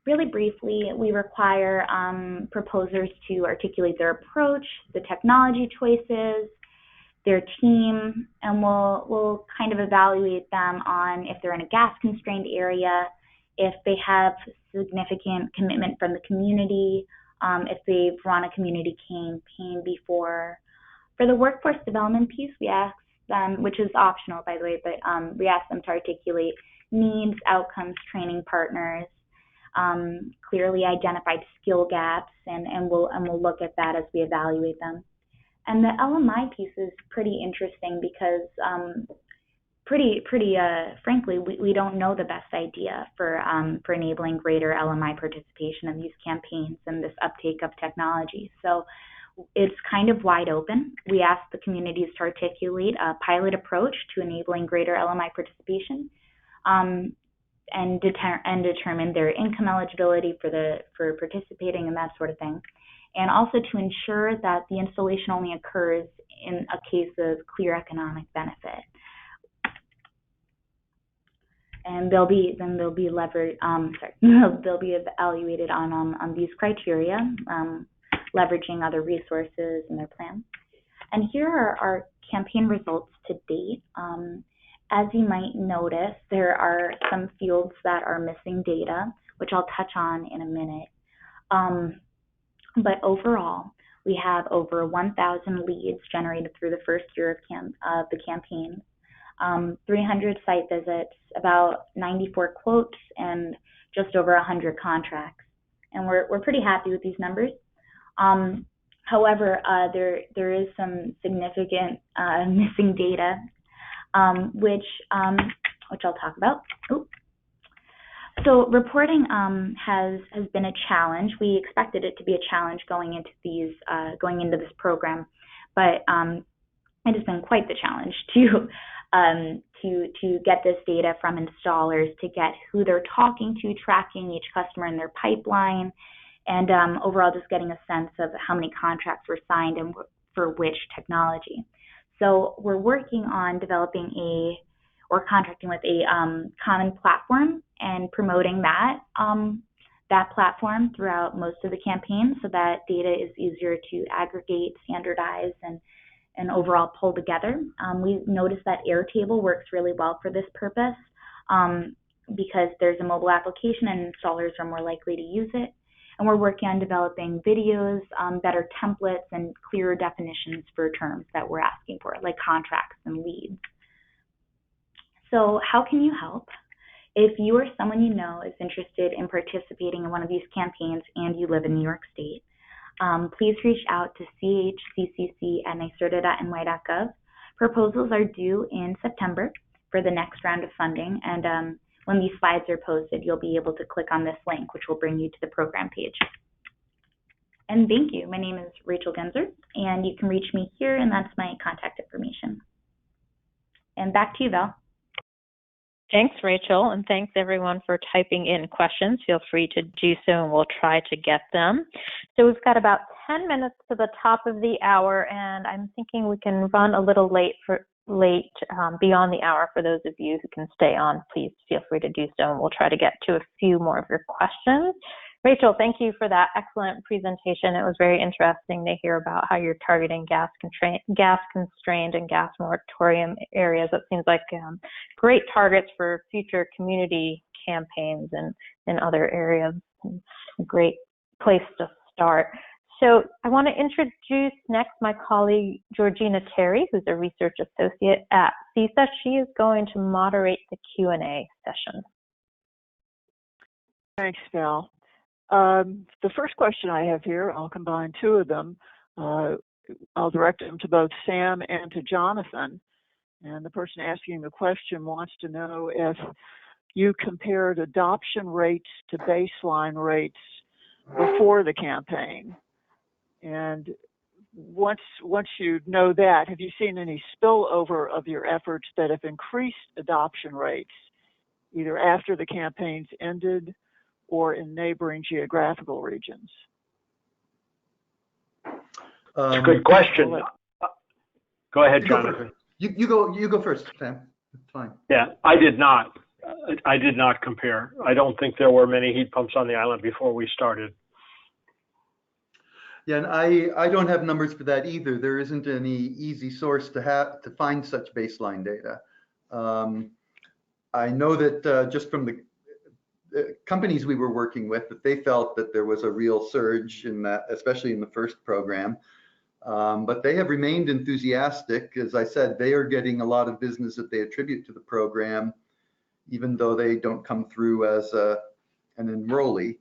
Really briefly, we require proposers to articulate their approach, the technology choices, their team, and we'll kind of evaluate them on if they're in a gas-constrained area, if they have significant commitment from the community, if they've run a community campaign before. For the workforce development piece, we ask them, which is optional by the way, but we ask them to articulate needs, outcomes, training partners, clearly identified skill gaps, and we'll look at that as we evaluate them. And the LMI piece is pretty interesting because frankly, we don't know the best idea for enabling greater LMI participation in these campaigns and this uptake of technology. So it's kind of wide open. We ask the communities to articulate a pilot approach to enabling greater LMI participation, and determine their income eligibility for participating and that sort of thing. And also to ensure that the installation only occurs in a case of clear economic benefit. And they'll be evaluated on these criteria, leveraging other resources in their plan. And here are our campaign results to date. As you might notice, there are some fields that are missing data, which I'll touch on in a minute. But overall, we have over 1,000 leads generated through the first year of the campaign, 300 site visits, about 94 quotes, and just over 100 contracts. And we're pretty happy with these numbers. However, there is some significant missing data, which I'll talk about. Oops. So reporting has been a challenge. We expected it to be a challenge going into this program, but it has been quite the challenge to get this data from installers, to get who they're talking to, tracking each customer in their pipeline, and overall just getting a sense of how many contracts were signed and for which technology. So we're working on developing or contracting with a common platform and promoting that platform throughout most of the campaign, so that data is easier to aggregate, standardize, and overall pull together. We noticed that Airtable works really well for this purpose because there's a mobile application and installers are more likely to use it. And we're working on developing videos, better templates, and clearer definitions for terms that we're asking for, like contracts and leads. So how can you help? If you or someone you know is interested in participating in one of these campaigns and you live in New York State, please reach out to chccc@nyserda.ny.gov. Proposals are due in September for the next round of funding, and when these slides are posted, you'll be able to click on this link, which will bring you to the program page. And thank you. My name is Rachel Genzer, and you can reach me here, and that's my contact information. And back to you, Val. Thanks, Rachel, and thanks everyone for typing in questions. Feel free to do so, and we'll try to get them. So we've got about 10 minutes to the top of the hour, and I'm thinking we can run a little late beyond the hour. For those of you who can stay on, please feel free to do so, and we'll try to get to a few more of your questions. Rachel, thank you for that excellent presentation. It was very interesting to hear about how you're targeting gas-constrained and gas moratorium areas. That seems like great targets for future community campaigns and in other areas. A great place to start. So I want to introduce next my colleague, Georgena Terry, who's a research associate at CISA. She is going to moderate the Q&A session. Thanks, Val. The first question I have here, I'll combine two of them. I'll direct them to both Sam and to Jonathan. And the person asking the question wants to know if you compared adoption rates to baseline rates before the campaign. And once you know that, have you seen any spillover of your efforts that have increased adoption rates, either after the campaigns ended or in neighboring geographical regions? That's a good question. Go ahead, Jonathan. You go first, Sam. It's fine. Yeah, I did not compare. I don't think there were many heat pumps on the island before we started. Yeah, and I don't have numbers for that either. There isn't any easy source to find such baseline data. I know that just from the companies we were working with, that they felt that there was a real surge in that, especially in the first program. But they have remained enthusiastic. As I said, they are getting a lot of business that they attribute to the program, even though they don't come through as an enrollee.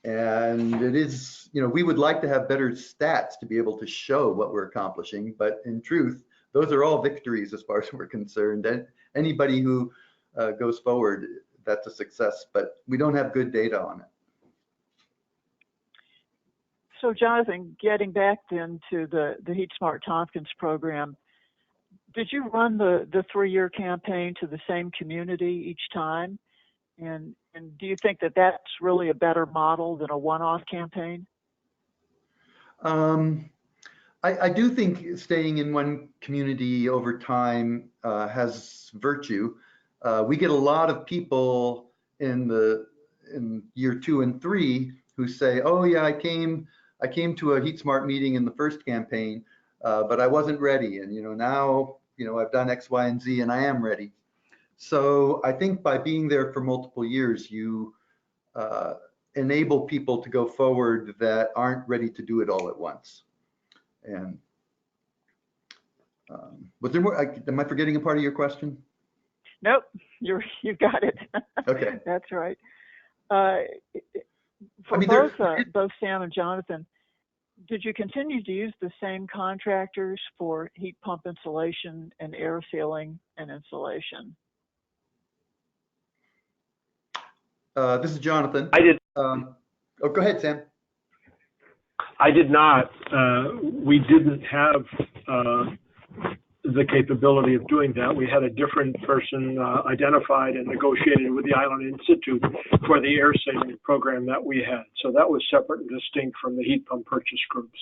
And it is, we would like to have better stats to be able to show what we're accomplishing. But in truth, those are all victories as far as we're concerned. And anybody who goes forward, that's a success. But we don't have good data on it. So Jonathan, getting back then to the HeatSmart Tompkins program, did you run the 3-year campaign to the same community each time? And do you think that that's really a better model than a one-off campaign? I do think staying in one community over time has virtue. We get a lot of people in year 2 and 3 who say, "Oh yeah, I came to a HeatSmart meeting in the first campaign, but I wasn't ready, and now I've done X, Y, and Z, and I am ready." So I think by being there for multiple years, you enable people to go forward that aren't ready to do it all at once. And was there more? Am I forgetting a part of your question? Nope, you got it. Okay, that's right. For both Sam and Jonathan, did you continue to use the same contractors for heat pump installation and air sealing and installation? This is Jonathan. I did. Go ahead, Sam. I did not. We didn't have the capability of doing that. We had a different person identified and negotiated with the Island Institute for the air sealing program that we had. So that was separate and distinct from the heat pump purchase groups.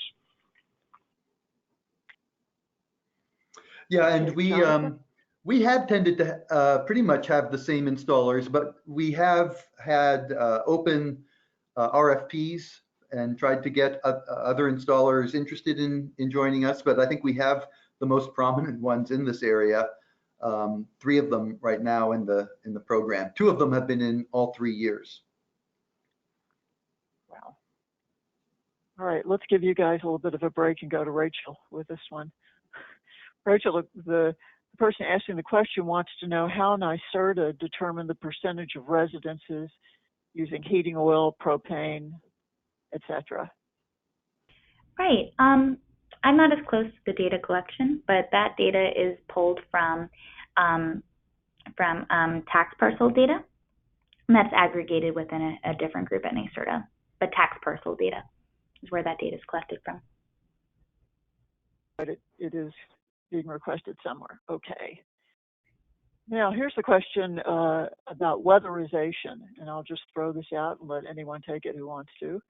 Yeah, and we had tended to pretty much have the same installers, but we have had open RFPs and tried to get other installers interested in joining us. But I think we have the most prominent ones in this area. 3 of them right now in the program. 2 of them have been in all 3 years. Wow. All right, let's give you guys a little bit of a break and go to Rachel with this one. Rachel, the person asking the question wants to know how NYSERDA determined the percentage of residences using heating oil, propane, etc. Right. I'm not as close to the data collection, but that data is pulled from tax parcel data, and that's aggregated within a different group at NYSERDA. But tax parcel data is where that data is collected from. But it is being requested somewhere. Okay. Now, here's the question about weatherization, and I'll just throw this out and let anyone take it who wants to.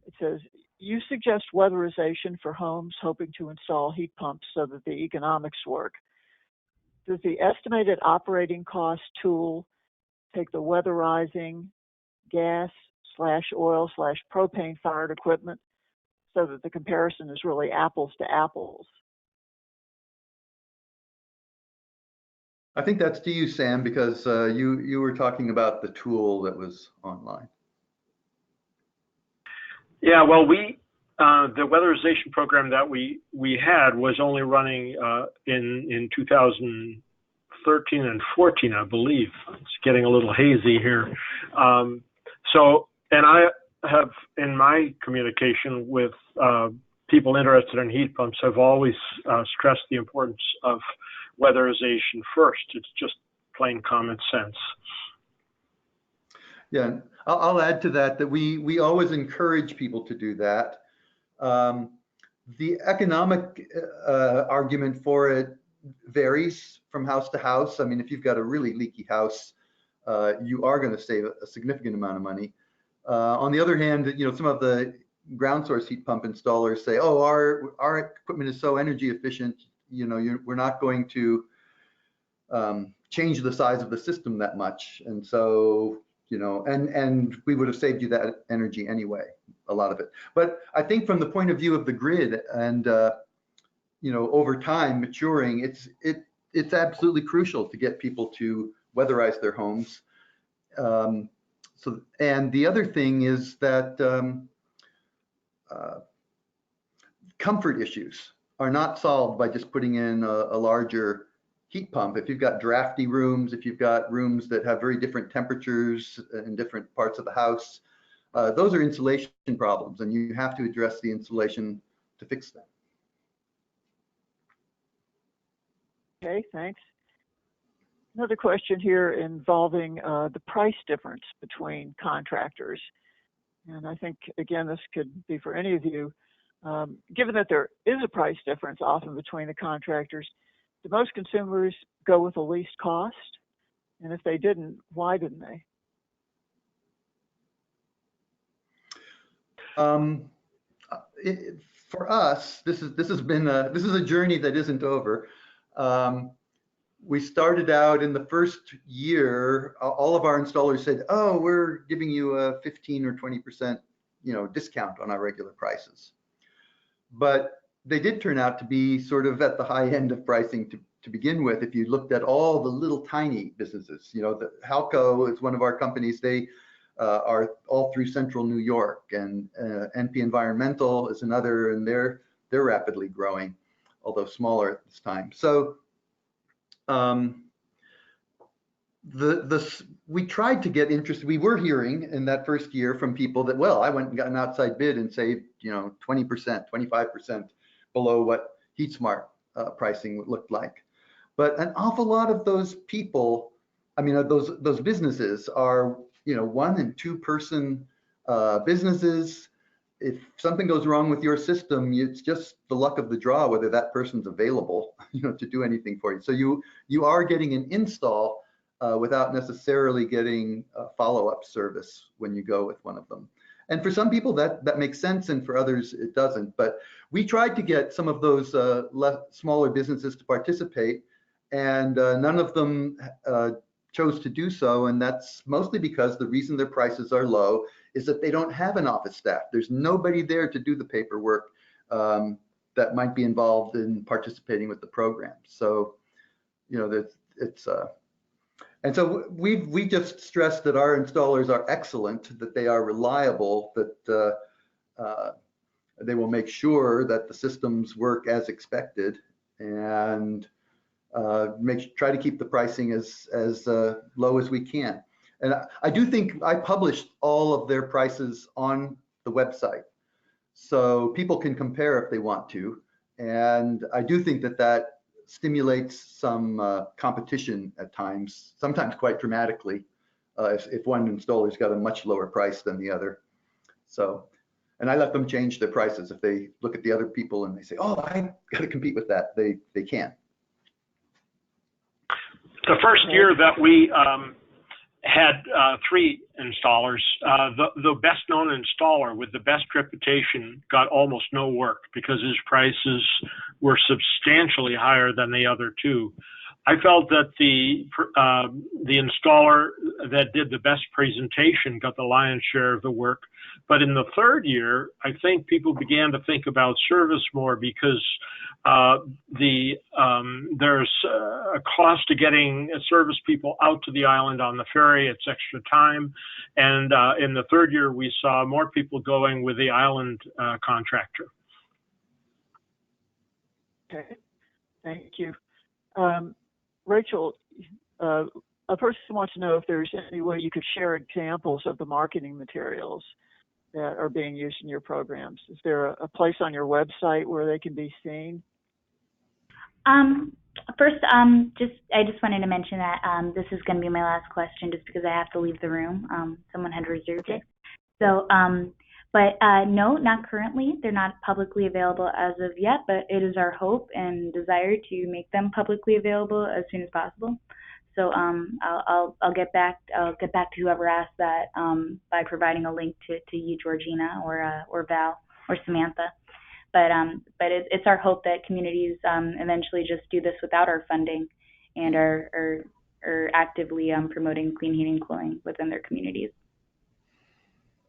It says, you suggest weatherization for homes hoping to install heat pumps so that the economics work. Does the estimated operating cost tool take the weatherizing gas/oil/propane fired equipment so that the comparison is really apples to apples? I think that's to you, Sam, because you were talking about the tool that was online. Yeah, well, the weatherization program that we had was only running in 2013 and 14, I believe. It's getting a little hazy here. And I have, in my communication with people interested in heat pumps have always stressed the importance of weatherization first. It's just plain common sense. Yeah, I'll add to that we always encourage people to do that. The economic argument for it varies from house to house. I mean, if you've got a really leaky house, you are going to save a significant amount of money. On the other hand, some of the ground source heat pump installers say, "Oh, our equipment is so energy efficient, we're not going to change the size of the system that much, and so and we would have saved you that energy anyway, a lot of it." But I think from the point of view of the grid and over time maturing, it's absolutely crucial to get people to weatherize their homes. And the other thing is that comfort issues are not solved by just putting in a larger heat pump. If you've got drafty rooms, if you've got rooms that have very different temperatures in different parts of the house, those are insulation problems, and you have to address the insulation to fix them. Okay, thanks. Another question here involving the price difference between contractors. And I think, again, this could be for any of you. Given that there is a price difference often between the contractors, do most consumers go with the least cost? And if they didn't, why didn't they? For us, this has been a journey that isn't over. We started out in the first year, all of our installers said, "Oh, we're giving you a 15 or 20% discount on our regular prices." But they did turn out to be sort of at the high end of pricing to begin with. If you looked at all the little tiny businesses, the Halco is one of our companies. They are all through central New York, and NP Environmental is another, and they're rapidly growing, although smaller at this time. So we tried to get interest. We were hearing in that first year from people that, well, I went and got an outside bid and saved 20%, 25% below what HeatSmart pricing looked like. But an awful lot of those people, I mean, those businesses are 1- and 2-person businesses. If something goes wrong with your system, it's just the luck of the draw whether that person's available, to do anything for you. So you are getting an install without necessarily getting a follow-up service when you go with one of them. And for some people that makes sense, and for others it doesn't. But we tried to get some of those smaller businesses to participate, and none of them chose to do so, and that's mostly because the reason their prices are low is that they don't have an office staff. There's nobody there to do the paperwork that might be involved in participating with the program. So, and so we just stress that our installers are excellent, that they are reliable, that they will make sure that the systems work as expected, and try to keep the pricing as low as we can. And I do think I published all of their prices on the website, so people can compare if they want to. And I do think that stimulates some competition at times, sometimes quite dramatically, if one installer's got a much lower price than the other. So, and I let them change their prices. If they look at the other people and they say, "Oh, I got to compete with that," they can't. The first year that we had 3 installers, the best known installer with the best reputation got almost no work because his prices were substantially higher than the other 2. I felt that the installer that did the best presentation got the lion's share of the work. But in the third year, I think people began to think about service more because there's a cost to getting service people out to the island on the ferry. It's extra time. And in the third year, we saw more people going with the island contractor. Okay, thank you. Rachel, a person wants to know if there's any way you could share examples of the marketing materials that are being used in your programs? Is there a place on your website where they can be seen? First, I just wanted to mention that this is going to be my last question, just because I have to leave the room. Someone had reserved it. So, but no, not currently. They're not publicly available as of yet, but it is our hope and desire to make them publicly available as soon as possible. So I'll get back to whoever asked that by providing a link to you, Georgena, or Val, or Samantha. But it's our hope that communities eventually just do this without our funding, and are actively promoting clean heating and cooling within their communities.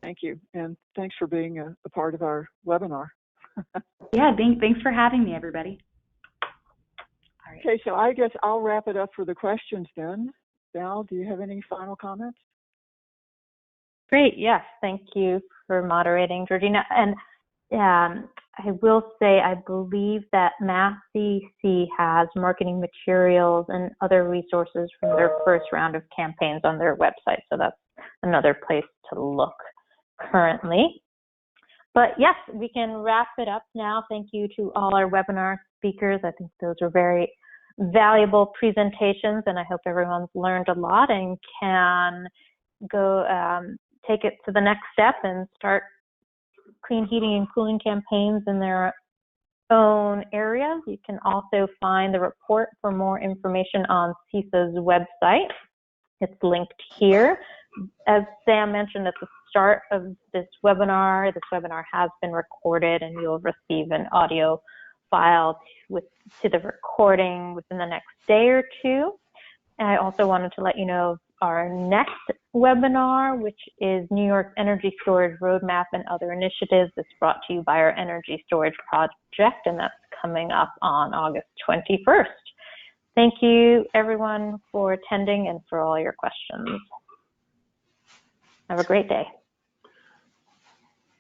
Thank you, and thanks for being a part of our webinar. Yeah, thanks for having me, everybody. All right. Okay, so I guess I'll wrap it up for the questions then. Val, do you have any final comments? Great, yes, thank you for moderating, Georgena. And I will say, I believe that MassCC has marketing materials and other resources from their first round of campaigns on their website. So that's another place to look currently. But yes, we can wrap it up now. Thank you to all our webinar speakers. I think those were very valuable presentations, and I hope everyone's learned a lot and can go take it to the next step and start clean heating and cooling campaigns in their own areas. You can also find the report for more information on CISA's website. It's linked here. As Sam mentioned at the start of this webinar has been recorded, and you'll receive an audio file to the recording within the next day or two. And I also wanted to let you know of our next webinar, which is New York's Energy Storage Roadmap and Other Initiatives. It's brought to you by our Energy Storage Project, and that's coming up on August 21st. Thank you, everyone, for attending and for all your questions. Have a great day.